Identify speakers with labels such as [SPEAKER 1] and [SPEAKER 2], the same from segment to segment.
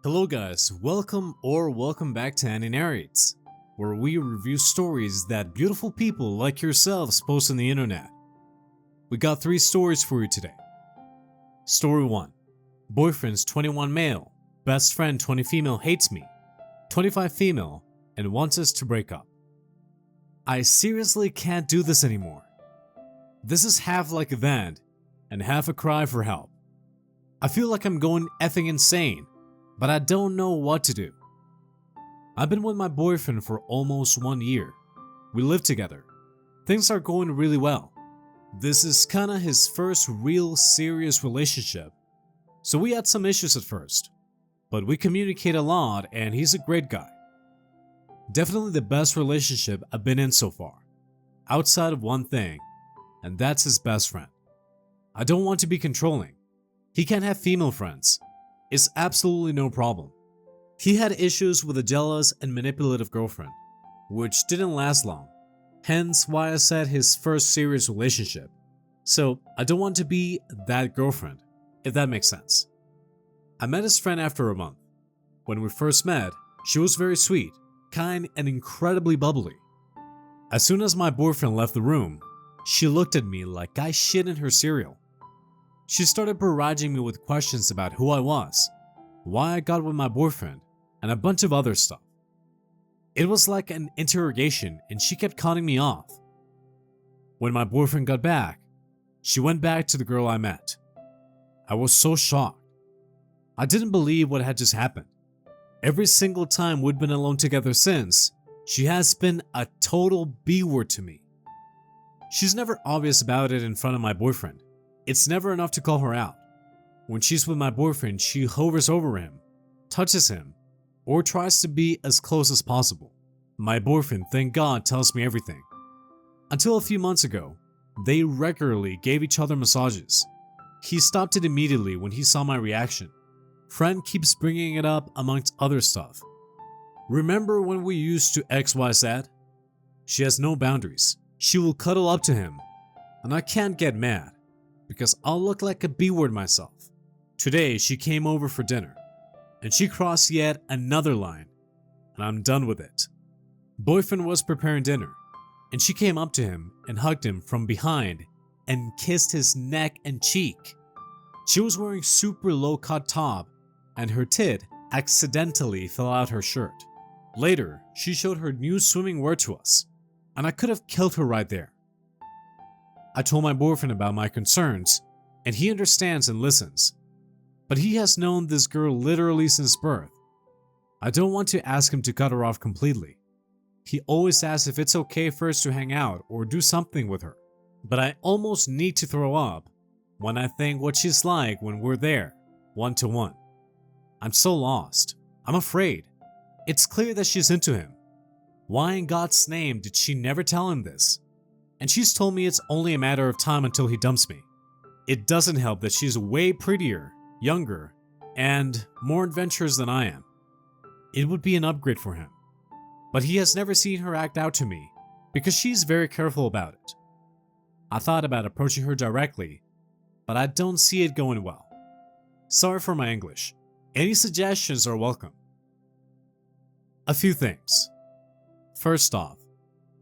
[SPEAKER 1] Hello guys, welcome back to Annie Narrates, where we review stories that beautiful people like yourselves post on the internet. We got 3 stories for you today. Story 1. Boyfriend's 21 male, best friend 20 female hates me, 25 female, and wants us to break up. I seriously can't do this anymore. This is half like a vent and half a cry for help. I feel like I'm going effing insane, but I don't know what to do. I've been with my boyfriend for almost 1 year. We live together. Things are going really well. This is kinda his first real serious relationship, so we had some issues at first, but we communicate a lot and he's a great guy. Definitely the best relationship I've been in so far, outside of one thing, and that's his best friend. I don't want to be controlling. He can't have female friends. It's absolutely no problem. He had issues with a jealous and manipulative girlfriend, which didn't last long, hence why I said his first serious relationship. So I don't want to be that girlfriend, if that makes sense. I met his friend after a month. When we first met, she was very sweet, kind, and incredibly bubbly. As soon as my boyfriend left the room, she looked at me like I shit in her cereal. She started barraging me with questions about who I was, why I got with my boyfriend, and a bunch of other stuff. It was like an interrogation and she kept cutting me off. When my boyfriend got back, she went back to the girl I met. I was so shocked. I didn't believe what had just happened. Every single time we'd been alone together since, she has been a total B-word to me. She's never obvious about it in front of my boyfriend. It's never enough to call her out. When she's with my boyfriend, she hovers over him, touches him, or tries to be as close as possible. My boyfriend, thank God, tells me everything. Until a few months ago, they regularly gave each other massages. He stopped it immediately when he saw my reaction. Friend keeps bringing it up amongst other stuff. Remember when we used to XYZ? She has no boundaries. She will cuddle up to him, and I can't get mad, because I'll look like a B-word myself. Today, she came over for dinner, and she crossed yet another line, and I'm done with it. Boyfriend was preparing dinner, and she came up to him and hugged him from behind and kissed his neck and cheek. She was wearing super low-cut top, and her tit accidentally fell out her shirt. Later, she showed her new swimming wear to us, and I could have killed her right there. I told my boyfriend about my concerns, and he understands and listens. But he has known this girl literally since birth. I don't want to ask him to cut her off completely. He always asks if it's okay for us to hang out or do something with her. But I almost need to throw up when I think what she's like when we're there, one-to-one. I'm so lost. I'm afraid. It's clear that she's into him. Why in God's name did she never tell him this? And she's told me it's only a matter of time until he dumps me. It doesn't help that she's way prettier, younger, and more adventurous than I am. It would be an upgrade for him. But he has never seen her act out to me because she's very careful about it. I thought about approaching her directly, but I don't see it going well. Sorry for my English. Any suggestions are welcome. A few things. First off,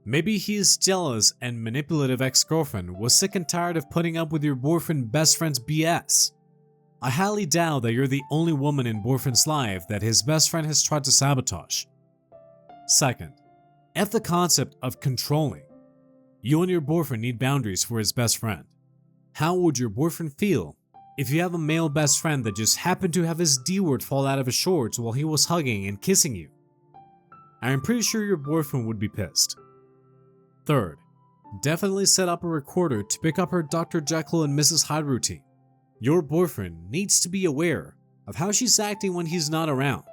[SPEAKER 1] maybe his jealous and manipulative ex-girlfriend was sick and tired of putting up with your boyfriend's best friend's BS. I highly doubt that you're the only woman in boyfriend's life that his best friend has tried to sabotage. Second, F the concept of controlling. You and your boyfriend need boundaries for his best friend. How would your boyfriend feel if you have a male best friend that just happened to have his D-word fall out of his shorts while he was hugging and kissing you? I am pretty sure your boyfriend would be pissed. Third, definitely set up a recorder to pick up her Dr. Jekyll and Mrs. Hyde routine. Your boyfriend needs to be aware of how she's acting when he's not around.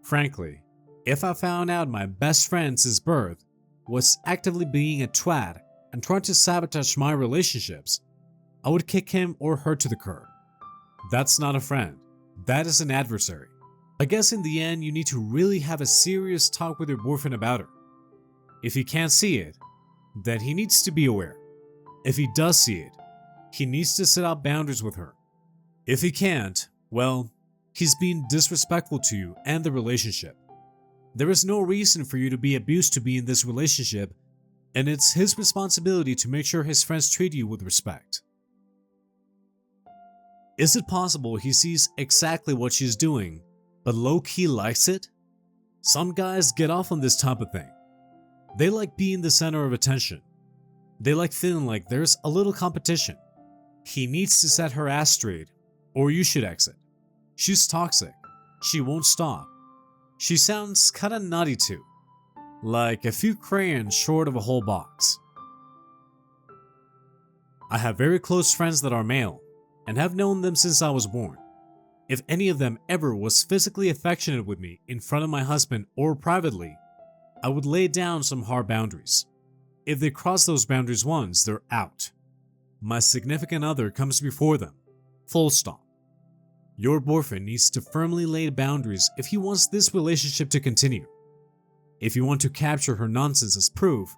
[SPEAKER 1] Frankly, if I found out my best friend since birth was actively being a twat and trying to sabotage my relationships, I would kick him or her to the curb. That's not a friend. That is an adversary. I guess in the end you need to really have a serious talk with your boyfriend about her. If he can't see it, then he needs to be aware. If he does see it, he needs to set up boundaries with her. If he can't, well, He's being disrespectful to you and the relationship. There is no reason for you to be abused to be in this relationship, and it's his responsibility to make sure his friends treat you with respect. Is it possible he sees exactly what she's doing, but low-key likes it? Some guys get off on this type of thing. They like being the center of attention. They like feeling like there's a little competition. He needs to set her ass straight, or you should exit. She's toxic. She won't stop. She sounds kinda nutty too. Like a few crayons short of a whole box. I have very close friends that are male, and have known them since I was born. If any of them ever was physically affectionate with me in front of my husband or privately, I would lay down some hard boundaries. If they cross those boundaries once, they're out. My significant other comes before them. Full stop. Your boyfriend needs to firmly lay boundaries if he wants this relationship to continue. If you want to capture her nonsense as proof,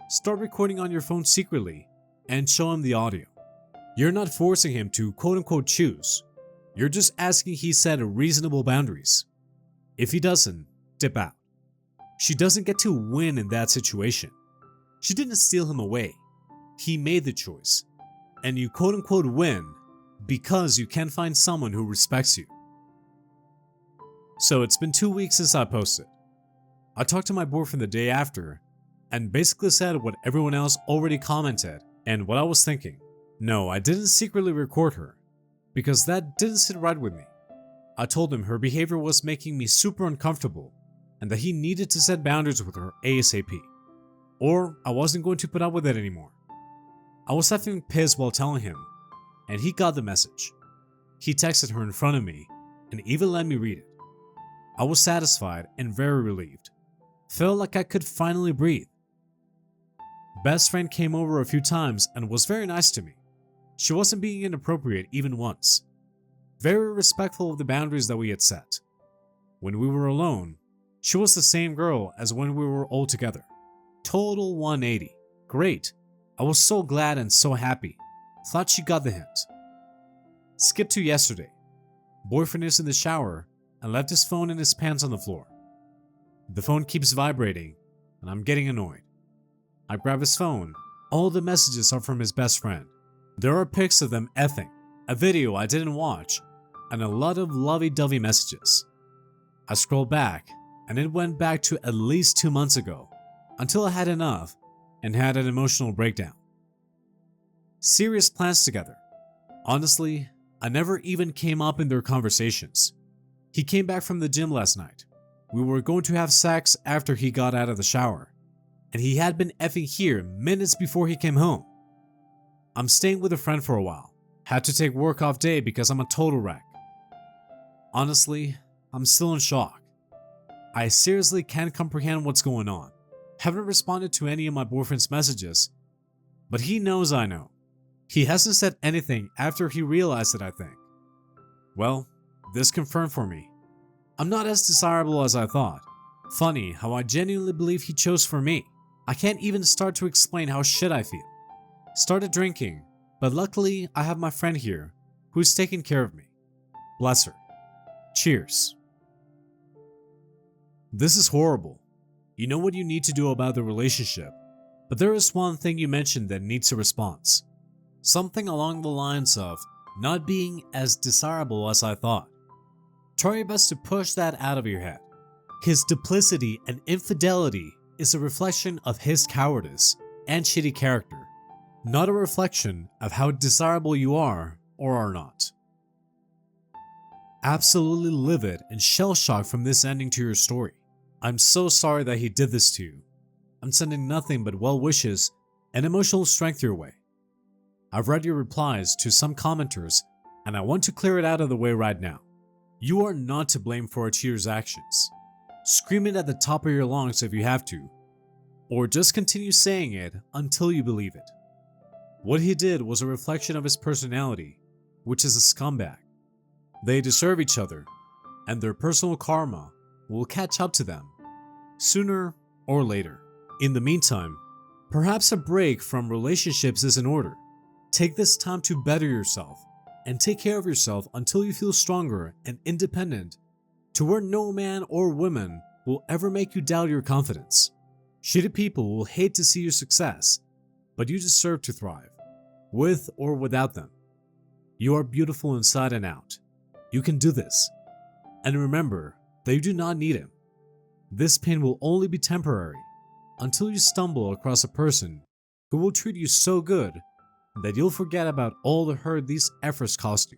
[SPEAKER 1] start recording on your phone secretly and show him the audio. You're not forcing him to quote-unquote choose. You're just asking he set reasonable boundaries. If he doesn't, dip out. She doesn't get to win in that situation. She didn't steal him away. He made the choice. And you quote-unquote win because you can find someone who respects you. So it's been 2 weeks since I posted. I talked to my boyfriend the day after and basically said what everyone else already commented and what I was thinking. No, I didn't secretly record her because that didn't sit right with me. I told him her behavior was making me super uncomfortable and that he needed to set boundaries with her ASAP, or I wasn't going to put up with it anymore. I was effing pissed while telling him, and he got the message. He texted her in front of me and even let me read it. I was satisfied and very relieved. Felt like I could finally breathe. Best friend came over a few times and was very nice to me. She wasn't being inappropriate even once. Very respectful of the boundaries that we had set. When we were alone, she was the same girl as when we were all together. Total 180. Great. I was so glad and so happy. Thought she got the hint. Skip to yesterday. Boyfriend is in the shower and left his phone in his pants on the floor. The phone keeps vibrating and I'm getting annoyed. I grab his phone. All the messages are from his best friend. There are pics of them effing, a video I didn't watch, and a lot of lovey-dovey messages. I scrolled back and it went back to at least 2 months ago until I had enough and had an emotional breakdown. Serious plans together. Honestly, I never even came up in their conversations. He came back from the gym last night. We were going to have sex after he got out of the shower, and he had been effing here minutes before he came home. I'm staying with a friend for a while. Had to take work off day because I'm a total wreck. Honestly, I'm still in shock. I seriously can't comprehend what's going on. Haven't responded to any of my boyfriend's messages, but he knows I know. He hasn't said anything after he realized it, I think. Well, this confirmed for me. I'm not as desirable as I thought. Funny how I genuinely believe he chose for me. I can't even start to explain how shit I feel. Started drinking, but luckily I have my friend here who's taking care of me. Bless her. Cheers. This is horrible. You know what you need to do about the relationship, but there is one thing you mentioned that needs a response. Something along the lines of not being as desirable as I thought. Try your best to push that out of your head. His duplicity and infidelity is a reflection of his cowardice and shitty character, not a reflection of how desirable you are or are not. Absolutely livid and shell-shocked from this ending to your story. I'm so sorry that he did this to you. I'm sending nothing but well wishes and emotional strength your way. I've read your replies to some commenters and I want to clear it out of the way right now. You are not to blame for a cheater's actions. Scream it at the top of your lungs if you have to, or just continue saying it until you believe it. What he did was a reflection of his personality, which is a scumbag. They deserve each other, and their personal karma will catch up to them, sooner or later. In the meantime, perhaps a break from relationships is in order. Take this time to better yourself and take care of yourself until you feel stronger and independent, to where no man or woman will ever make you doubt your confidence. Shitty people will hate to see your success, but you deserve to thrive, with or without them. You are beautiful inside and out. You can do this. And remember that you do not need him. This pain will only be temporary until you stumble across a person who will treat you so good that you'll forget about all the hurt these efforts cost you.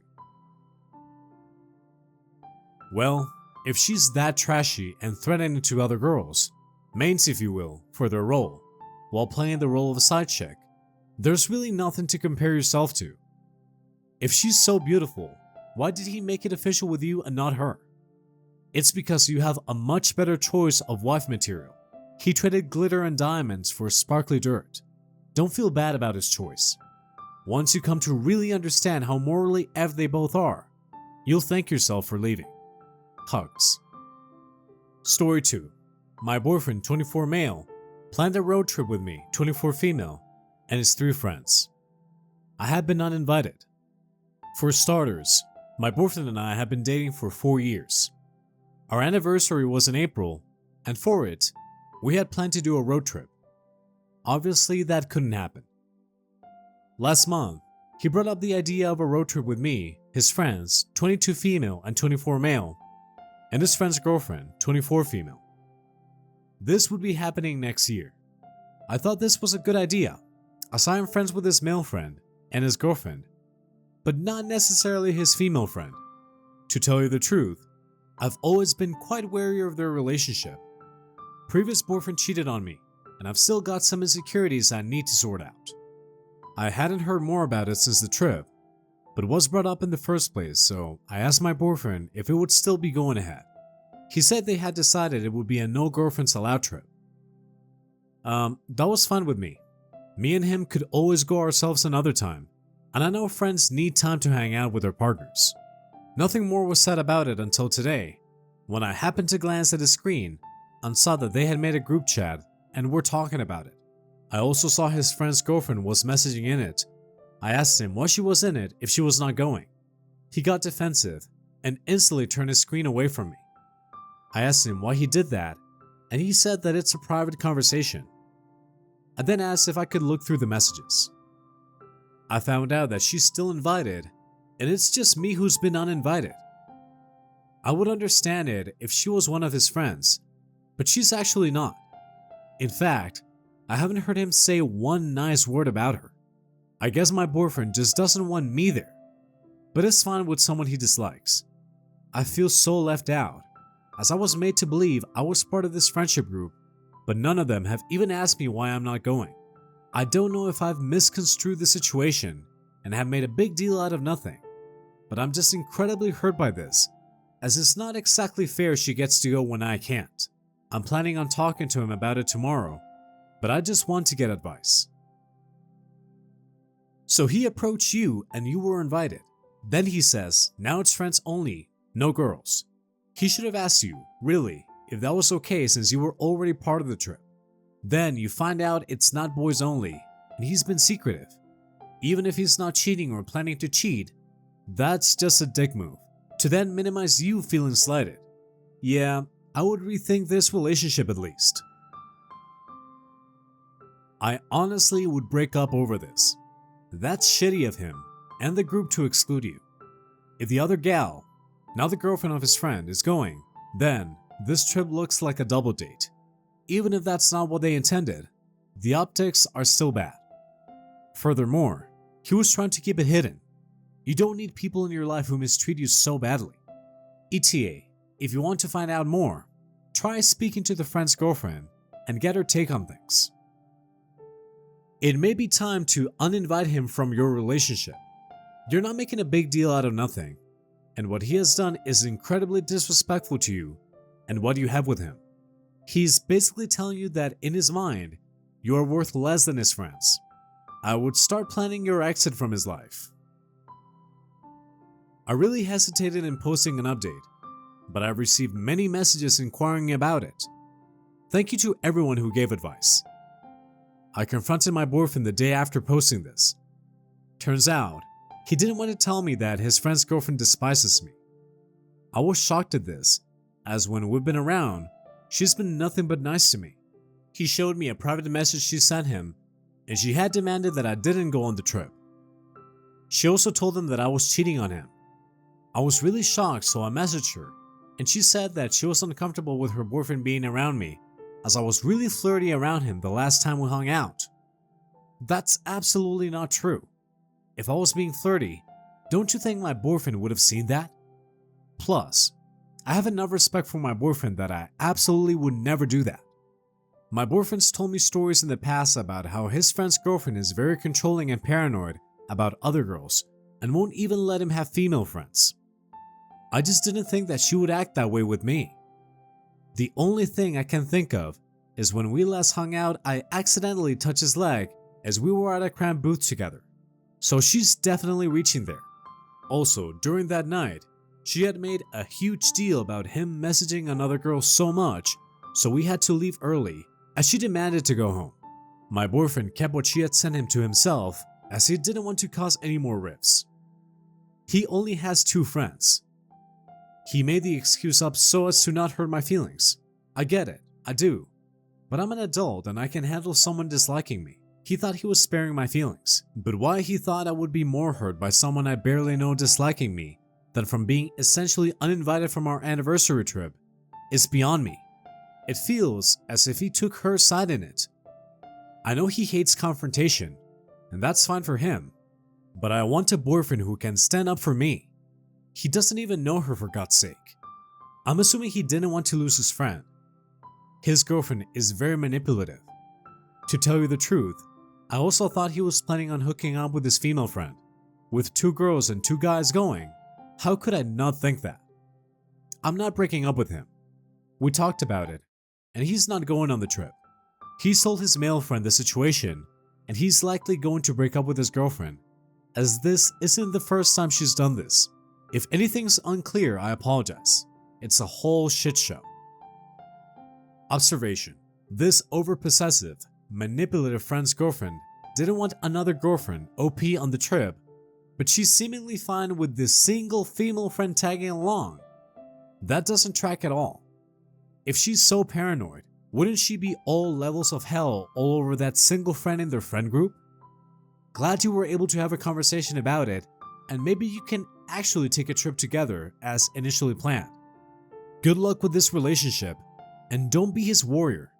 [SPEAKER 1] Well, if she's that trashy and threatening to other girls, mains if you will, for their role, while playing the role of a side chick, there's really nothing to compare yourself to. If she's so beautiful, why did he make it official with you and not her? It's because you have a much better choice of wife material. He traded glitter and diamonds for sparkly dirt. Don't feel bad about his choice. Once you come to really understand how morally F they both are, you'll thank yourself for leaving. Hugs. Story 2. My boyfriend, 24 male, planned a road trip with me, 24 female, and his 3 friends. I had been uninvited. For starters, my boyfriend and I have been dating for 4 years. Our anniversary was in April, and for it, we had planned to do a road trip. Obviously, that couldn't happen. Last month, he brought up the idea of a road trip with me, his friends, 22 female and 24 male, and his friend's girlfriend, 24 female. This would be happening next year. I thought this was a good idea, as I am friends with his male friend and his girlfriend, but not necessarily his female friend. To tell you the truth, I've always been quite wary of their relationship. Previous boyfriend cheated on me, and I've still got some insecurities I need to sort out. I hadn't heard more about it since the trip, but was brought up in the first place, so I asked my boyfriend if it would still be going ahead. He said they had decided it would be a no girlfriends allowed trip. That was fine with me. Me and him could always go ourselves another time, and I know friends need time to hang out with their partners. Nothing more was said about it until today, when I happened to glance at his screen and saw that they had made a group chat and were talking about it. I also saw his friend's girlfriend was messaging in it. I asked him why she was in it if she was not going. He got defensive and instantly turned his screen away from me. I asked him why he did that, and he said that it's a private conversation. I then asked if I could look through the messages. I found out that she's still invited, and it's just me who's been uninvited. I would understand it if she was one of his friends, but she's actually not. In fact, I haven't heard him say one nice word about her. I guess my boyfriend just doesn't want me there, but it's fine with someone he dislikes. I feel so left out, as I was made to believe I was part of this friendship group, but none of them have even asked me why I'm not going. I don't know if I've misconstrued the situation and have made a big deal out of nothing, but I'm just incredibly hurt by this, as it's not exactly fair she gets to go when I can't. I'm planning on talking to him about it tomorrow, but I just want to get advice. So he approached you and you were invited. Then he says, now it's friends only, no girls. He should have asked you, really, if that was okay since you were already part of the trip. Then you find out it's not boys only, and he's been secretive. Even if he's not cheating or planning to cheat, that's just a dick move, to then minimize you feeling slighted. Yeah, I would rethink this relationship at least. I honestly would break up over this. That's shitty of him and the group to exclude you. If the other gal, now the girlfriend of his friend, is going, then this trip looks like a double date. Even if that's not what they intended, the optics are still bad. Furthermore, he was trying to keep it hidden. You don't need people in your life who mistreat you so badly. ETA, if you want to find out more, try speaking to the friend's girlfriend and get her take on things. It may be time to uninvite him from your relationship. You're not making a big deal out of nothing, and what he has done is incredibly disrespectful to you and what you have with him. He's basically telling you that in his mind, you are worth less than his friends. I would start planning your exit from his life. I really hesitated in posting an update, but I've received many messages inquiring about it. Thank you to everyone who gave advice. I confronted my boyfriend the day after posting this. Turns out, He didn't want to tell me that his friend's girlfriend despises me. I was shocked at this, as when we've been around, she's been nothing but nice to me. He showed me a private message she sent him, and she had demanded that I didn't go on the trip. She also told him that I was cheating on him. I was really shocked, so I messaged her, and she said that she was uncomfortable with her boyfriend being around me, as I was really flirty around him the last time we hung out. That's absolutely not true. If I was being flirty, don't you think my boyfriend would have seen that? Plus, I have enough respect for my boyfriend that I absolutely would never do that. My boyfriend's told me stories in the past about how his friend's girlfriend is very controlling and paranoid about other girls and won't even let him have female friends. I just didn't think that she would act that way with me. The only thing I can think of is when we last hung out, I accidentally touched his leg as we were at a cramped booth together. So she's definitely reaching there. Also, during that night, she had made a huge deal about him messaging another girl so much, so we had to leave early as she demanded to go home. My boyfriend kept what she had sent him to himself as he didn't want to cause any more rifts. He only has 2 friends. He made the excuse up so as to not hurt my feelings. I get it, I do. But I'm an adult and I can handle someone disliking me. He thought he was sparing my feelings, but why he thought I would be more hurt by someone I barely know disliking me than from being essentially uninvited from our anniversary trip is beyond me. It feels as if he took her side in it. I know he hates confrontation, and that's fine for him, but I want a boyfriend who can stand up for me. He doesn't even know her, for God's sake. I'm assuming he didn't want to lose his friend. His girlfriend is very manipulative. To tell you the truth, I also thought he was planning on hooking up with his female friend. With 2 girls and 2 guys going, how could I not think that? I'm not breaking up with him. We talked about it, and he's not going on the trip. He's told his male friend the situation, and he's likely going to break up with his girlfriend, as this isn't the first time she's done this. If anything's unclear, I apologize. It's a whole shit show. Observation: this over-possessive, manipulative friend's girlfriend didn't want another girlfriend, OP, on the trip, but she's seemingly fine with this single female friend tagging along. That doesn't track at all. If she's so paranoid, wouldn't she be all levels of hell all over that single friend in their friend group? Glad you were able to have a conversation about it, and maybe you can actually take a trip together as initially planned. Good luck with this relationship, and don't be his warrior.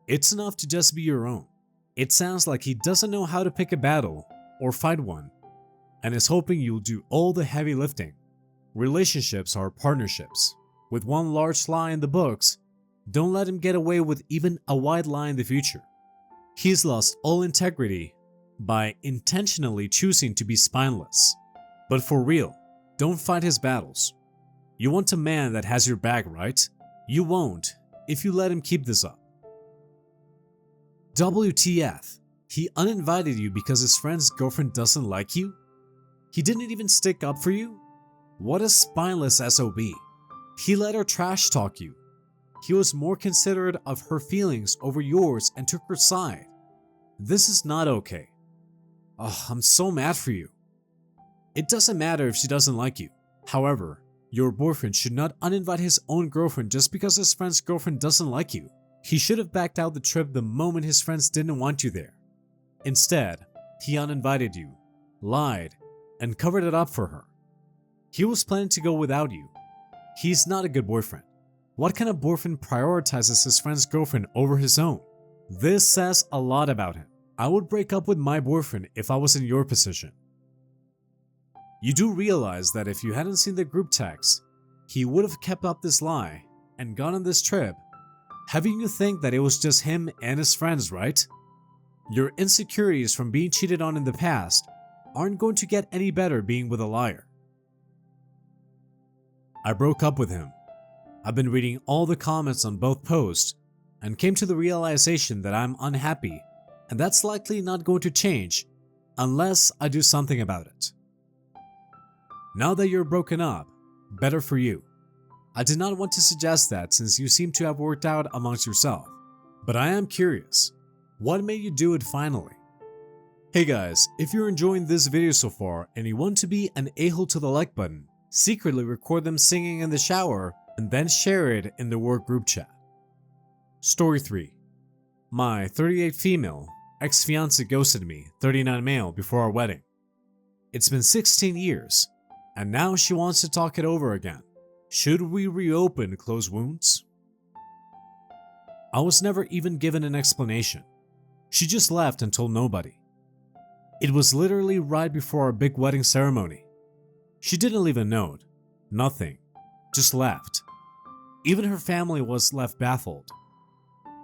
[SPEAKER 1] It's enough to just be your own. It sounds like he doesn't know how to pick a battle or fight one, and is hoping you'll do all the heavy lifting. Relationships are partnerships. With one large lie in the books, don't let him get away with even a white lie in the future. He's lost all integrity by intentionally choosing to be spineless. But for real, don't fight his battles. You want a man that has your back, right? You won't if you let him keep this up. WTF? He uninvited you because his friend's girlfriend doesn't like you? He didn't even stick up for you? What a spineless SOB. He let her trash talk you. He was more considerate of her feelings over yours and took her side. This is not okay. Oh, I'm so mad for you. It doesn't matter if she doesn't like you. However, your boyfriend should not uninvite his own girlfriend just because his friend's girlfriend doesn't like you. He should have backed out the trip the moment his friends didn't want you there. Instead, he uninvited you, lied, and covered it up for her. He was planning to go without you. He's not a good boyfriend. What kind of boyfriend prioritizes his friend's girlfriend over his own? This says a lot about him. I would break up with my boyfriend if I was in your position. You do realize that if you hadn't seen the group text, he would have kept up this lie and gone on this trip, having you think that it was just him and his friends, right? Your insecurities from being cheated on in the past aren't going to get any better being with a liar. I broke up with him. I've been reading all the comments on both posts and came to the realization that I'm unhappy, and that's likely not going to change unless I do something about it. Now that you're broken up, better for you. I did not want to suggest that since you seem to have worked out amongst yourself, but I am curious. What made you do it finally? Hey guys, if you're enjoying this video so far and you want to be an a-hole to the like button, secretly record them singing in the shower and then share it in the work group chat. Story 3. My 38 female ex-fiance ghosted me, 39 male, before our wedding. It's been 16 years, and now she wants to talk it over again. Should we reopen closed wounds? I was never even given an explanation. She just left and told nobody. It was literally right before our big wedding ceremony. She didn't leave a note, nothing, just left. Even her family was left baffled.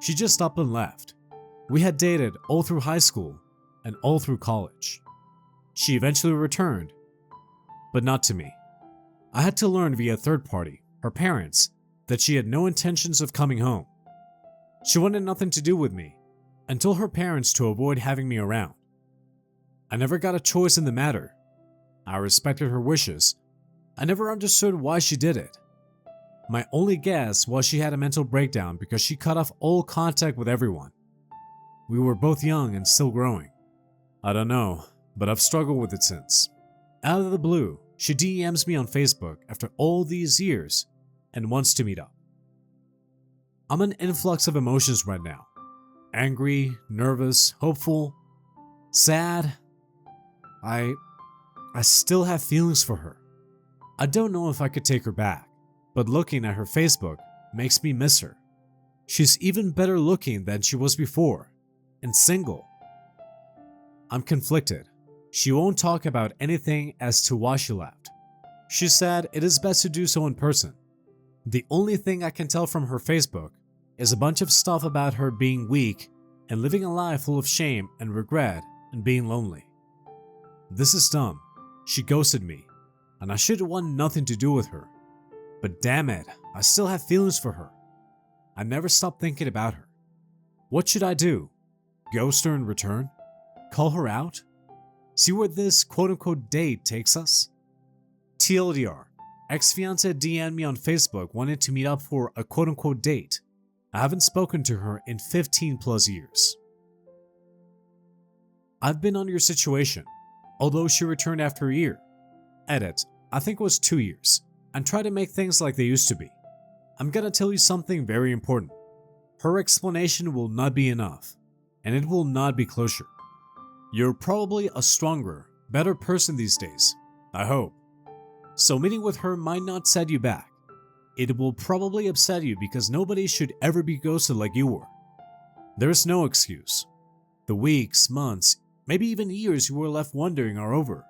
[SPEAKER 1] She just up and left. We had dated all through high school and all through college. She eventually returned, but not to me. I had to learn via a third party, her parents, that she had no intentions of coming home. She wanted nothing to do with me and told her parents to avoid having me around. I never got a choice in the matter. I respected her wishes. I never understood why she did it. My only guess was she had a mental breakdown because she cut off all contact with everyone. We were both young and still growing. I don't know, but I've struggled with it since. Out of the blue, she DMs me on Facebook after all these years and wants to meet up. I'm an influx of emotions right now. Angry, nervous, hopeful, sad. I still have feelings for her. I don't know if I could take her back, but looking at her Facebook makes me miss her. She's even better looking than she was before, and single. I'm conflicted. She won't talk about anything as to why she left. She said it is best to do so in person. The only thing I can tell from her Facebook is a bunch of stuff about her being weak and living a life full of shame and regret and being lonely. This is dumb. She ghosted me, and I should want nothing to do with her. But damn it, I still have feelings for her. I never stopped thinking about her. What should I do? Ghost her in return? Call her out? See where this quote-unquote date takes us? TLDR, ex-fiance DM'd me on Facebook wanting to meet up for a quote-unquote date. I haven't spoken to her in 15 plus years. I've been on your situation, although she returned after a year. Edit, I think it was 2 years, and try to make things like they used to be. I'm gonna tell you something very important. Her explanation will not be enough, and it will not be closure. You're probably a stronger, better person these days, I hope. So meeting with her might not set you back. It will probably upset you because nobody should ever be ghosted like you were. There's no excuse. The weeks, months, maybe even years you were left wondering are over.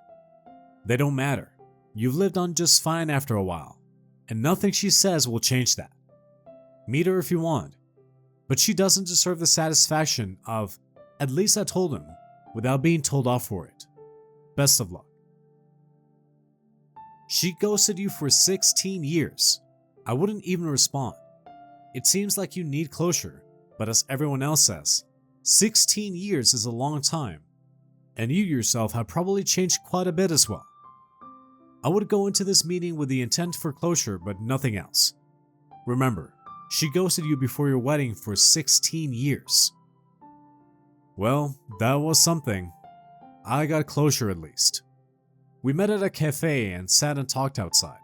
[SPEAKER 1] They don't matter. You've lived on just fine after a while, and nothing she says will change that. Meet her if you want, but she doesn't deserve the satisfaction of, at least I told him, without being told off for it. Best of luck. She ghosted you for 16 years. I wouldn't even respond. It seems like you need closure, but as everyone else says, 16 years is a long time, and you yourself have probably changed quite a bit as well. I would go into this meeting with the intent for closure, but nothing else. Remember, she ghosted you before your wedding for 16 years. Well, that was something. I got closure at least. We met at a cafe and sat and talked outside.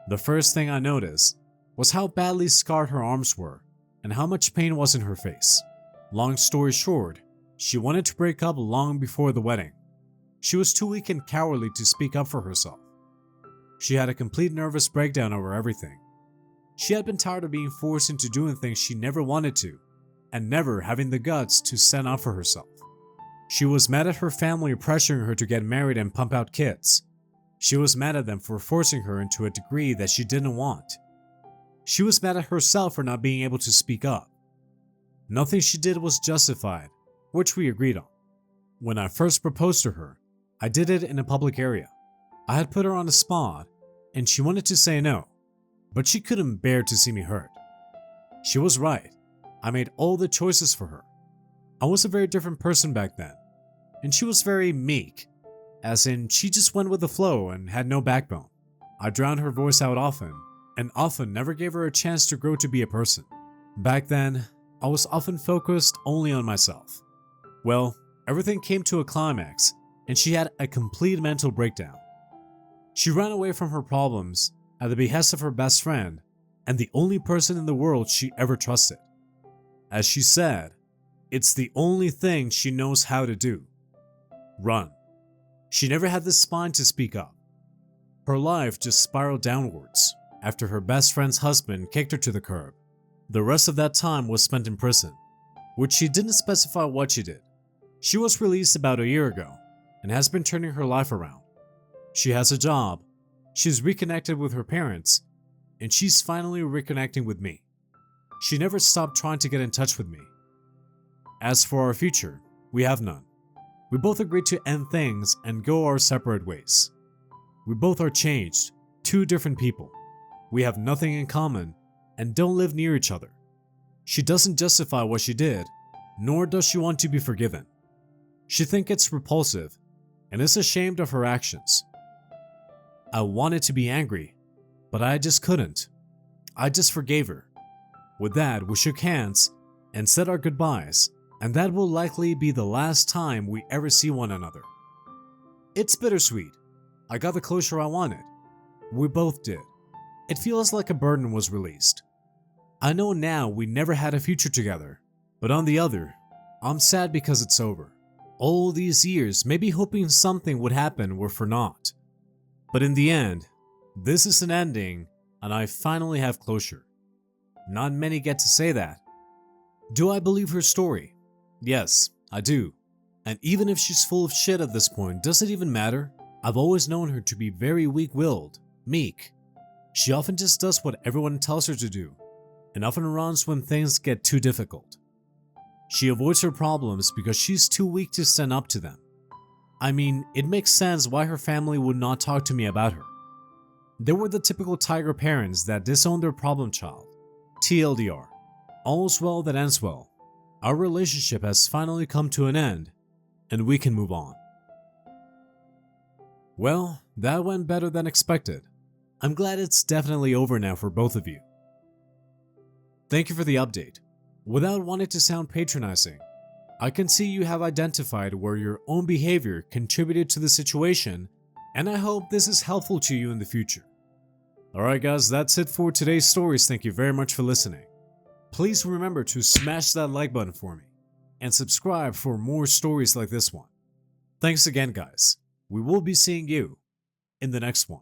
[SPEAKER 1] The first thing I noticed was how badly scarred her arms were and how much pain was in her face. Long story short, she wanted to break up long before the wedding. She was too weak and cowardly to speak up for herself. She had a complete nervous breakdown over everything. She had been tired of being forced into doing things she never wanted to, and never having the guts to stand up for herself. She was mad at her family pressuring her to get married and pump out kids. She was mad at them for forcing her into a degree that she didn't want. She was mad at herself for not being able to speak up. Nothing she did was justified, which we agreed on. When I first proposed to her, I did it in a public area. I had put her on the spot, and she wanted to say no, but she couldn't bear to see me hurt. She was right. I made all the choices for her. I was a very different person back then, and she was very meek, as in she just went with the flow and had no backbone. I drowned her voice out often, and often never gave her a chance to grow to be a person. Back then, I was often focused only on myself. Well, everything came to a climax and she had a complete mental breakdown. She ran away from her problems at the behest of her best friend and the only person in the world she ever trusted. As she said, it's the only thing she knows how to do. Run. She never had the spine to speak up. Her life just spiraled downwards after her best friend's husband kicked her to the curb. The rest of that time was spent in prison, which she didn't specify what she did. She was released about a year ago and has been turning her life around. She has a job, she's reconnected with her parents, and she's finally reconnecting with me. She never stopped trying to get in touch with me. As for our future, we have none. We both agreed to end things and go our separate ways. We both are changed, two different people. We have nothing in common and don't live near each other. She doesn't justify what she did, nor does she want to be forgiven. She thinks it's repulsive and is ashamed of her actions. I wanted to be angry, but I just couldn't. I just forgave her. With that, we shook hands and said our goodbyes, and that will likely be the last time we ever see one another. It's bittersweet. I got the closure I wanted. We both did. It feels like a burden was released. I know now we never had a future together, but on the other, I'm sad because it's over. All these years, maybe hoping something would happen were for naught. But in the end, this is an ending and I finally have closure. Not many get to say that. Do I believe her story? Yes, I do. And even if she's full of shit at this point, does it even matter? I've always known her to be very weak-willed, meek. She often just does what everyone tells her to do, and often runs when things get too difficult. She avoids her problems because she's too weak to stand up to them. I mean, it makes sense why her family would not talk to me about her. They were the typical tiger parents that disown their problem child. TLDR. All's well that ends well. Our relationship has finally come to an end, and we can move on. Well, that went better than expected. I'm glad it's definitely over now for both of you. Thank you for the update. Without wanting to sound patronizing, I can see you have identified where your own behavior contributed to the situation, and I hope this is helpful to you in the future. Alright guys, that's it for today's stories. Thank you very much for listening. Please remember to smash that like button for me, and subscribe for more stories like this one. Thanks again guys. We will be seeing you in the next one.